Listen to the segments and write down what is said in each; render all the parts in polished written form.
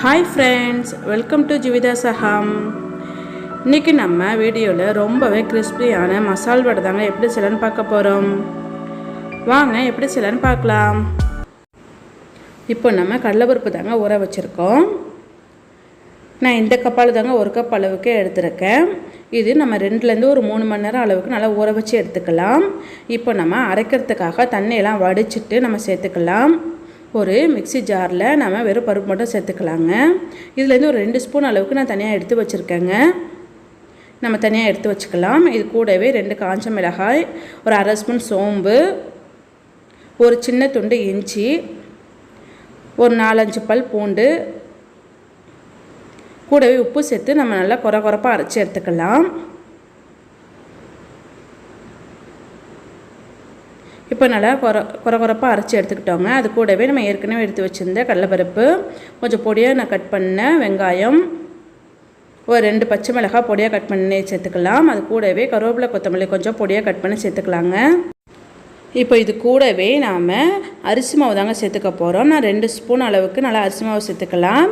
Hi friends, welcome to jeevethaas Agam. இன்றைக்கி நம்ம வீடியோவில் ரொம்பவே கிறிஸ்பியான மசால் வடை தாங்க எப்படி செய்யலான்னு பார்க்க போகிறோம். வாங்க எப்படி செய்யலான்னு பார்க்கலாம். இப்போ நம்ம கடலைப்பருப்பு தாங்க ஊற வச்சுருக்கோம். நான் இந்த கப்பால் தாங்க 1 கப் அளவுக்கு எடுத்துருக்கேன். இது நம்ம 2லேருந்து ஒரு 3 மணி நேரம் அளவுக்கு நல்லா ஊற வச்சு எடுத்துக்கலாம். இப்போ நம்ம அரைக்கிறதுக்காக தண்ணியெல்லாம் வடிச்சிட்டு நம்ம சேர்த்துக்கலாம். ஒரு மிக்ஸி ஜாரில் நம்ம வெறும் பருப்பு மட்டும் சேர்த்துக்கலாங்க. இதுலேருந்து ஒரு 2 ஸ்பூன் அளவுக்கு நான் தனியாக எடுத்து வச்சுருக்கேங்க. நம்ம தனியாக எடுத்து வச்சுக்கலாம். இது கூடவே 2 காஞ்ச மிளகாய், ஒரு அரை ஸ்பூன் சோம்பு, ஒரு சின்ன துண்டு இஞ்சி, ஒரு 4-5 பல் பூண்டு, கூடவே உப்பு சேர்த்து நம்ம நல்லா கொரப்பாக அரைச்சி எடுத்துக்கலாம். இப்போ நல்லா கொரப்பாக அரைச்சி எடுத்துக்கிட்டோங்க. அது கூடவே நம்ம ஏற்கனவே எடுத்து வச்சுருந்த கடலைப்பருப்பு, கொஞ்சம் பொடியாக நான் கட் பண்ண வெங்காயம், ஒரு 2 பச்சை மிளகாய் பொடியாக கட் பண்ணி சேர்த்துக்கலாம். அது கூடவே கருவேப்பிலை கொத்தமல்லி கொஞ்சம் பொடியாக கட் பண்ணி சேர்த்துக்கலாங்க. இப்போ இது கூடவே நாம் அரிசி மாவு தாங்க சேர்த்துக்க போகிறோம். நான் 2 ஸ்பூன் அளவுக்கு நல்லா அரிசி மாவு சேர்த்துக்கலாம்.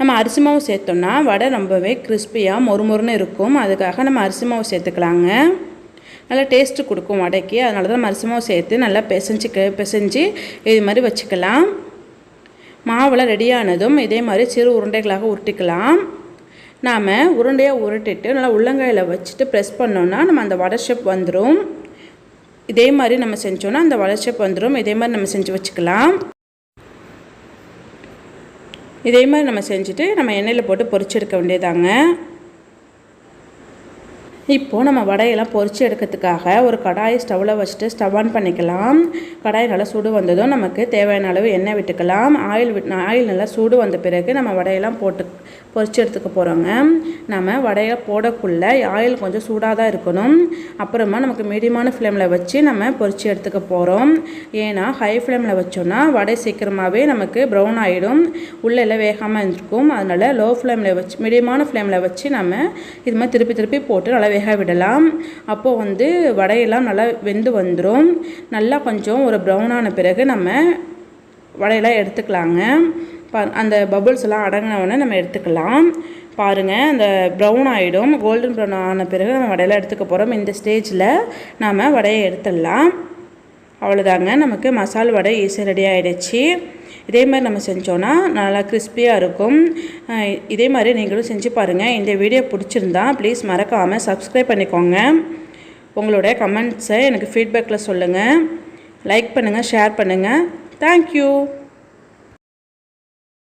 நம்ம அரிசி மாவு சேர்த்தோம்னா வடை ரொம்பவே கிறிஸ்பியாக மொறுமொறுன்னு இருக்கும். அதுக்காக நம்ம அரிசி மாவு சேர்த்துக்கலாங்க. நல்லா டேஸ்ட்டு கொடுக்கும் வடைக்கு. அதனால தான் நம்ம அரிசி மாவு சேர்த்து நல்லா பிசைஞ்சு இது மாதிரி வச்சுக்கலாம். மாவெல்லாம் ரெடியானதும் இதே மாதிரி சிறு உருண்டைகளாக உருட்டிக்கலாம். நாம் உருண்டையாக உருட்டிட்டு நல்லா உள்ளங்கையில் வச்சுட்டு ப்ரெஸ் பண்ணோன்னா நம்ம அந்த வடை ஷேப் வந்துடும். இதே மாதிரி நம்ம செஞ்சோன்னா அந்த வடை ஷேப் வந்துடும். இதே மாதிரி நம்ம செஞ்சு வச்சுக்கலாம். இதே மாதிரி நம்ம செஞ்சுட்டு நம்ம எண்ணெயில் போட்டு பொரிச்சு எடுக்க வேண்டியதாங்க. இப்போது நம்ம வடையெல்லாம் பொரித்து எடுக்கிறதுக்காக ஒரு கடாயை ஸ்டவ்வில் வச்சுட்டு ஸ்டவ் ஆன் பண்ணிக்கலாம். கடாய் நல்லா சூடு வந்ததும் நமக்கு தேவையான அளவு எண்ணெய் விட்டுக்கலாம். ஆயில் நல்லா சூடு வந்த பிறகு நம்ம வடையெல்லாம் போட்டு பொரித்து எடுத்துக்க போகிறோங்க. நம்ம வடையை போடக்குள்ளே ஆயில் கொஞ்சம் சூடாக தான் இருக்கணும். அப்புறமா நமக்கு மீடியமான ஃப்ளேமில் வச்சு நம்ம பொரித்து எடுத்துக்க போகிறோம். ஏன்னா ஹை ஃப்ளேமில் வச்சோன்னா வடை சீக்கிரமாகவே நமக்கு ப்ரௌன் ஆகிடும், உள்ளெல்லாம் வேகாமல் இருக்கும். அதனால் லோ ஃப்ளேமில் வச்சு மீடியமான ஃப்ளேமில் வச்சு நம்ம இது மாதிரி திருப்பி போட்டு நல்லா வேக விடலாம். அப்போது வடையெல்லாம் நல்லா வெந்து வந்துடும். நல்லா கொஞ்சம் ஒரு ப்ரௌனான பிறகு நம்ம வடையெல்லாம் எடுத்துக்கலாங்க. அந்த பபுள்ஸ் எல்லாம் அடங்கினவுடனே நம்ம எடுத்துக்கலாம். பாருங்கள், அந்த ப்ரௌன் ஆகிடும். கோல்டன் ப்ரௌன் ஆன பிறகு நம்ம வடையெல்லாம் எடுத்துக்க போகிறோம். இந்த ஸ்டேஜில் நாம் வடையை எடுத்துடலாம். அவ்வளோதாங்க, நமக்கு மசால் வடை ஈஸியாக ரெடி ஆகிடுச்சு. இதே மாதிரி நம்ம செஞ்சோன்னா நல்லா கிறிஸ்பியாக இருக்கும். இதே மாதிரி நீங்களும் செஞ்சு பாருங்கள். இந்த வீடியோ பிடிச்சிருந்தா ப்ளீஸ் மறக்காமல் சப்ஸ்கிரைப் பண்ணிக்கோங்க. உங்களோட கமெண்ட்ஸை எனக்கு ஃபீட்பேக்கில் சொல்லுங்கள். லைக் பண்ணுங்கள், ஷேர் பண்ணுங்கள். தேங்க்யூ.